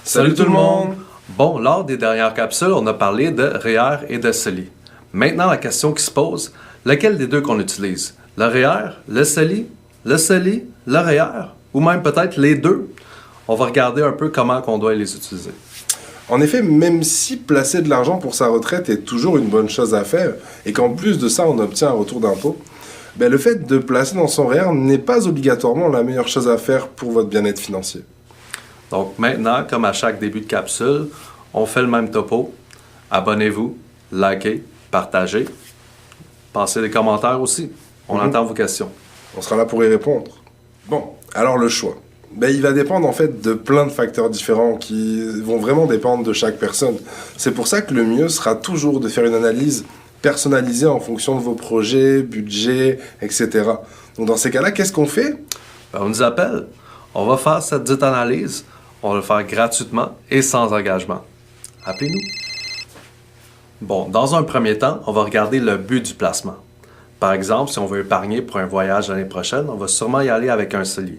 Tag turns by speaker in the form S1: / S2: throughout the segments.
S1: Salut tout le monde! Bon, lors des dernières capsules, on a parlé de REER et de CELI. Maintenant, la question qui se pose, lequel des deux qu'on utilise? Le REER, le CELI, le REER, ou même peut-être les deux? On va regarder un peu comment on doit les utiliser.
S2: En effet, même si placer de l'argent pour sa retraite est toujours une bonne chose à faire, et qu'en plus de ça on obtient un retour d'impôt, le fait de placer dans son REER n'est pas obligatoirement la meilleure chose à faire pour votre bien-être financier.
S1: Donc maintenant, comme à chaque début de capsule, on fait le même topo. Abonnez-vous, likez, partagez. Passez des commentaires aussi. On entend vos questions.
S2: On sera là pour y répondre. Bon, alors le choix. Il va dépendre en fait de plein de facteurs différents qui vont vraiment dépendre de chaque personne. C'est pour ça que le mieux sera toujours de faire une analyse personnalisée en fonction de vos projets, budgets, etc. Donc dans ces cas-là, qu'est-ce qu'on fait?
S1: On nous appelle. On va faire cette dite analyse. On va le faire gratuitement et sans engagement. Appelez-nous. Bon, dans un premier temps, on va regarder le but du placement. Par exemple, si on veut épargner pour un voyage l'année prochaine, on va sûrement y aller avec un CELI,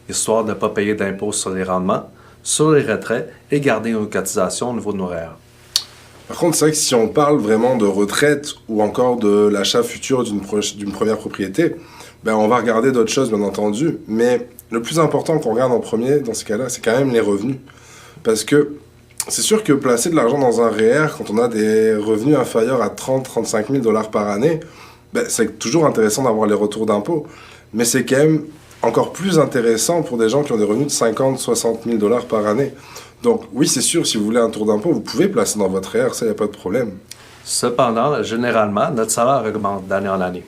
S1: histoire de ne pas payer d'impôts sur les rendements, sur les retraits et garder nos cotisations au niveau de nos REER.
S2: Par contre, c'est vrai que si on parle vraiment de retraite ou encore de l'achat futur d'une première propriété, on va regarder d'autres choses, bien entendu. Mais le plus important qu'on regarde en premier, dans ces cas-là, c'est quand même les revenus. Parce que c'est sûr que placer de l'argent dans un REER, quand on a des revenus inférieurs à 30-35 000 $ par année, c'est toujours intéressant d'avoir les retours d'impôts. Mais c'est quand même encore plus intéressant pour des gens qui ont des revenus de 50-60 000 $ par année. Donc oui, c'est sûr, si vous voulez un tour d'impôt, vous pouvez placer dans votre REER, ça, il n'y a pas de problème.
S1: Cependant, généralement, notre salaire augmente d'année en année.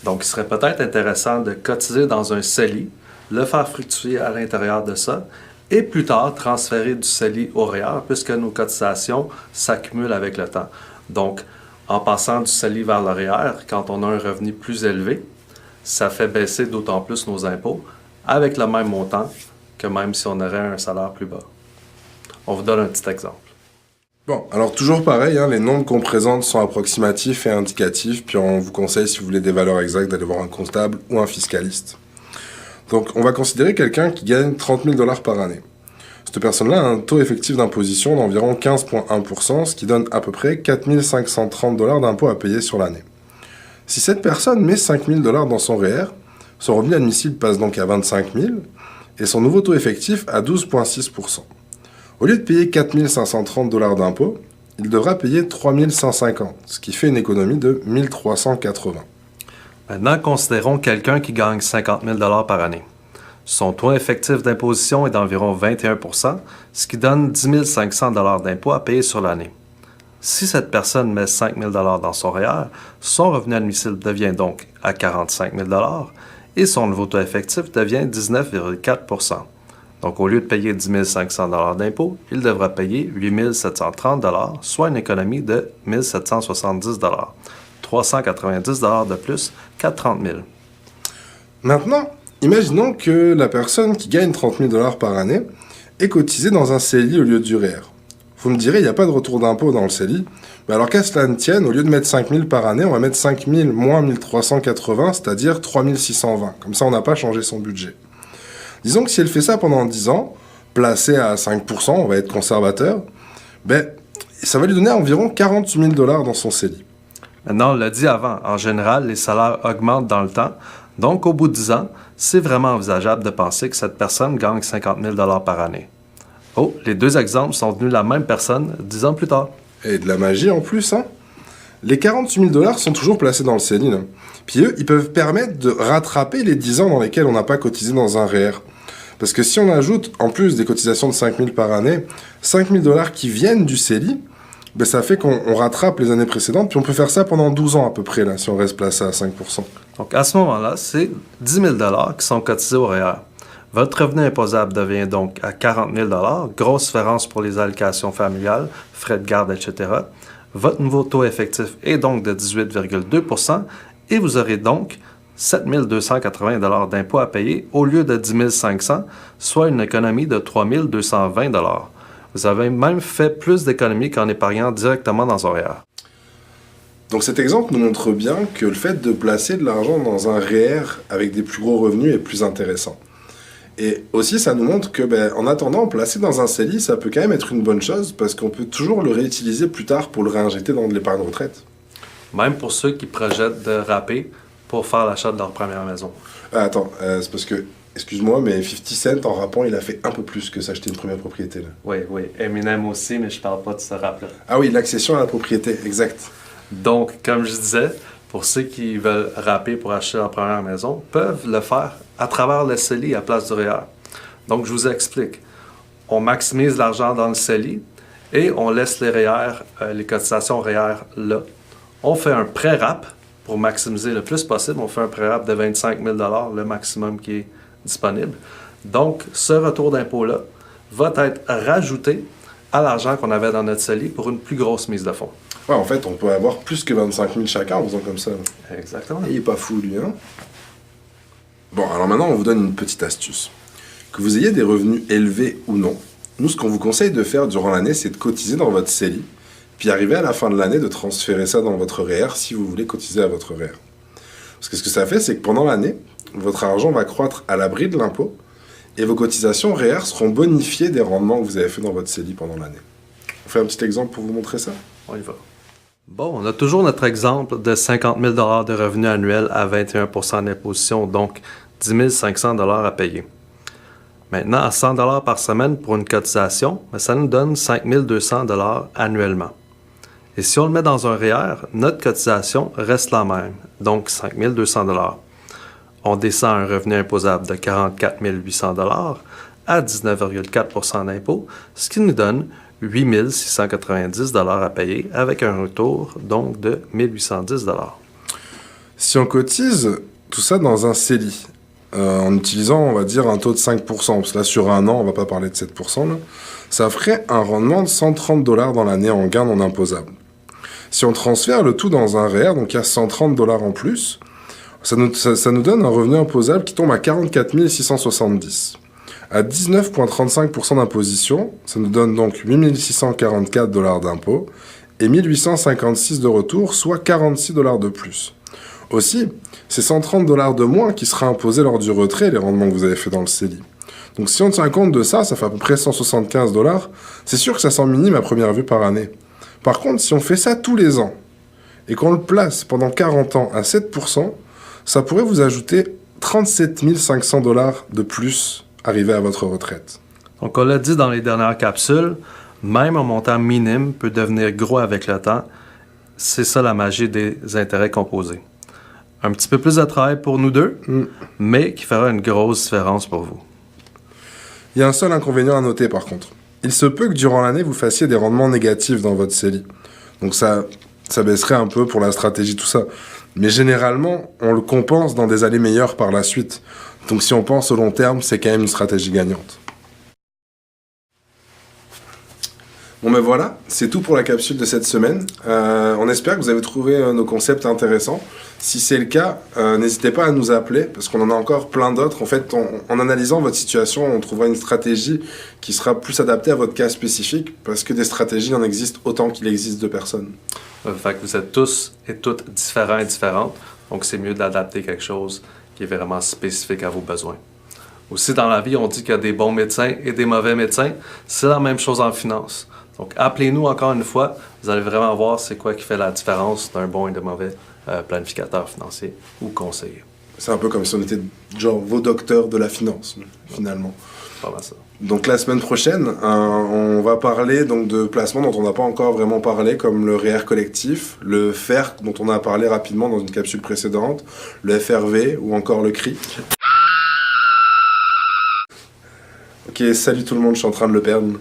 S1: Donc, il serait peut-être intéressant de cotiser dans un CELI, le faire fructifier à l'intérieur de ça, et plus tard, transférer du CELI au REER, puisque nos cotisations s'accumulent avec le temps. Donc, en passant du CELI vers le REER, quand on a un revenu plus élevé, ça fait baisser d'autant plus nos impôts, avec le même montant que même si on aurait un salaire plus bas. On vous donne un petit exemple.
S2: Bon, alors toujours pareil, les nombres qu'on présente sont approximatifs et indicatifs, puis on vous conseille, si vous voulez des valeurs exactes, d'aller voir un comptable ou un fiscaliste. Donc, on va considérer quelqu'un qui gagne 30 000 $ par année. Cette personne-là a un taux effectif d'imposition d'environ 15,1%, ce qui donne à peu près 4 530 $ d'impôts à payer sur l'année. Si cette personne met 5 000 $ dans son REER, son revenu admissible passe donc à 25 000 et son nouveau taux effectif à 12,6%. Au lieu de payer 4 530 $ d'impôts, il devra payer 3 150, ce qui fait une économie de 1 380.
S1: Maintenant, considérons quelqu'un qui gagne 50 000 $ par année. Son taux effectif d'imposition est d'environ 21 %, ce qui donne 10 500 $ d'impôts à payer sur l'année. Si cette personne met 5 000 $ dans son REER, son revenu admissible devient donc à 45 000 $ et son nouveau taux effectif devient 19,4 %. Donc, au lieu de payer 10 500 $ d'impôts, il devra payer 8 730 $, soit une économie de 1 770 $. 390 $ de plus qu'à 30 000.
S2: Maintenant, imaginons que la personne qui gagne 30 000 $ par année est cotisée dans un CELI au lieu du REER. Vous me direz, il n'y a pas de retour d'impôt dans le CELI. Alors qu'à cela ne tienne, au lieu de mettre 5 000 par année, on va mettre 5 000 moins 1 380, c'est-à-dire 3 620. Comme ça, on n'a pas changé son budget. Disons que si elle fait ça pendant 10 ans, placée à 5%, on va être conservateur, ça va lui donner environ 48 000 $ dans son CELI.
S1: Maintenant, on l'a dit avant, en général, les salaires augmentent dans le temps. Donc, au bout de 10 ans, c'est vraiment envisageable de penser que cette personne gagne 50 000 $ par année. Oh, les deux exemples sont devenus la même personne 10 ans plus tard.
S2: Et de la magie en plus, Les 48 000 $ sont toujours placés dans le CELI. Puis eux, ils peuvent permettre de rattraper les 10 ans dans lesquels on n'a pas cotisé dans un REER. Parce que si on ajoute, en plus des cotisations de 5 000 par année, 5 000 $ qui viennent du CELI, ça fait qu'on rattrape les années précédentes, puis on peut faire ça pendant 12 ans à peu près, si on reste placé à 5%.
S1: Donc, à ce moment-là, c'est 10 000 $ qui sont cotisés au REER. Votre revenu imposable devient donc à 40 000 $, grosse différence pour les allocations familiales, frais de garde, etc. Votre nouveau taux effectif est donc de 18,2 % et vous aurez donc 7 280 $ d'impôts à payer au lieu de 10 500, soit une économie de 3 220 $. Vous avez même fait plus d'économies qu'en épargnant directement dans un REER.
S2: Donc cet exemple nous montre bien que le fait de placer de l'argent dans un REER avec des plus gros revenus est plus intéressant. Et aussi, ça nous montre que, en attendant, placer dans un CELI, ça peut quand même être une bonne chose parce qu'on peut toujours le réutiliser plus tard pour le réinjecter dans de l'épargne retraite.
S1: Même pour ceux qui projettent de rapper pour faire l'achat de leur première maison.
S2: Attends, c'est parce que, excuse-moi, mais 50 Cent, en rappant, il a fait un peu plus que s'acheter une première propriété. Là.
S1: Oui, Eminem aussi, mais je parle pas de ce rap-là.
S2: Ah oui, l'accession à la propriété, exact.
S1: Donc, comme je disais, pour ceux qui veulent rapper pour acheter leur première maison, peuvent le faire à travers le CELI à place du REER. Donc, je vous explique. On maximise l'argent dans le CELI et on laisse les REER, les cotisations REER là. On fait un pré-rap pour maximiser le plus possible. On fait un pré-rap de 25 000 $, le maximum qui est disponible. Donc, ce retour d'impôt-là va être rajouté à l'argent qu'on avait dans notre CELI pour une plus grosse mise de fonds.
S2: Ouais, en fait, on peut avoir plus que 25 000 chacun en faisant comme ça.
S1: Exactement.
S2: Il est pas fou, lui, hein? Bon, alors maintenant, on vous donne une petite astuce. Que vous ayez des revenus élevés ou non, nous, ce qu'on vous conseille de faire durant l'année, c'est de cotiser dans votre CELI, puis arriver à la fin de l'année de transférer ça dans votre REER si vous voulez cotiser à votre REER. Parce que ce que ça fait, c'est que pendant l'année, votre argent va croître à l'abri de l'impôt et vos cotisations REER seront bonifiées des rendements que vous avez fait dans votre CELI pendant l'année. On fait un petit exemple pour vous montrer ça?
S1: On y va. Bon, on a toujours notre exemple de 50 000 $ de revenus annuels à 21 % d'imposition, donc 10 500 $ à payer. Maintenant, à 100 $ par semaine pour une cotisation, ça nous donne 5 200 $ annuellement. Et si on le met dans un REER, notre cotisation reste la même, donc 5 200 $. On descend un revenu imposable de 44 800 $ à 19,4 % d'impôt, ce qui nous donne 8 690 $ à payer avec un retour donc de 1 810 $.
S2: Si on cotise tout ça dans un CELI, en utilisant, on va dire, un taux de 5%, parce que là, sur un an, on va pas parler de 7%, là, ça ferait un rendement de 130 $ dans l'année en gain non imposable. Si on transfère le tout dans un REER, donc il y a 130 $ en plus, ça nous donne un revenu imposable qui tombe à 44 670. À 19,35% d'imposition, ça nous donne donc 8 644 $ d'impôt et 1 856 de retour, soit 46 $ de plus. Aussi, c'est 130 $ de moins qui sera imposé lors du retrait, les rendements que vous avez fait dans le CELI. Donc si on tient compte de ça, ça fait à peu près 175 $. C'est sûr que ça semble minime à première vue par année. Par contre, si on fait ça tous les ans et qu'on le place pendant 40 ans à 7%, ça pourrait vous ajouter 37 500 $ de plus arrivé à votre retraite.
S1: Donc, on l'a dit dans les dernières capsules, même un montant minime peut devenir gros avec le temps. C'est ça la magie des intérêts composés. Un petit peu plus de travail pour nous deux, mais qui fera une grosse différence pour vous.
S2: Il y a un seul inconvénient à noter par contre. Il se peut que durant l'année, vous fassiez des rendements négatifs dans votre CELI. Donc ça baisserait un peu pour la stratégie, tout ça. Mais généralement, on le compense dans des années meilleures par la suite. Donc si on pense au long terme, c'est quand même une stratégie gagnante. Bon ben voilà, c'est tout pour la capsule de cette semaine. On espère que vous avez trouvé nos concepts intéressants. Si c'est le cas, n'hésitez pas à nous appeler, parce qu'on en a encore plein d'autres. En fait, en analysant votre situation, on trouvera une stratégie qui sera plus adaptée à votre cas spécifique, parce que des stratégies, il en existe autant qu'il existe de personnes.
S1: Fait que vous êtes tous et toutes différents et différentes, donc c'est mieux d'adapter quelque chose qui est vraiment spécifique à vos besoins. Aussi, dans la vie, on dit qu'il y a des bons médecins et des mauvais médecins. C'est la même chose en finance. Donc, appelez-nous encore une fois. Vous allez vraiment voir c'est quoi qui fait la différence d'un bon et de mauvais planificateur financier ou conseiller.
S2: C'est un peu comme si on était genre vos docteurs de la finance, finalement.
S1: Pas mal ça.
S2: Donc la semaine prochaine, on va parler donc de placements dont on n'a pas encore vraiment parlé, comme le REER collectif, le FER dont on a parlé rapidement dans une capsule précédente, le FRV ou encore le CRI. Ok, salut tout le monde, je suis en train de le perdre.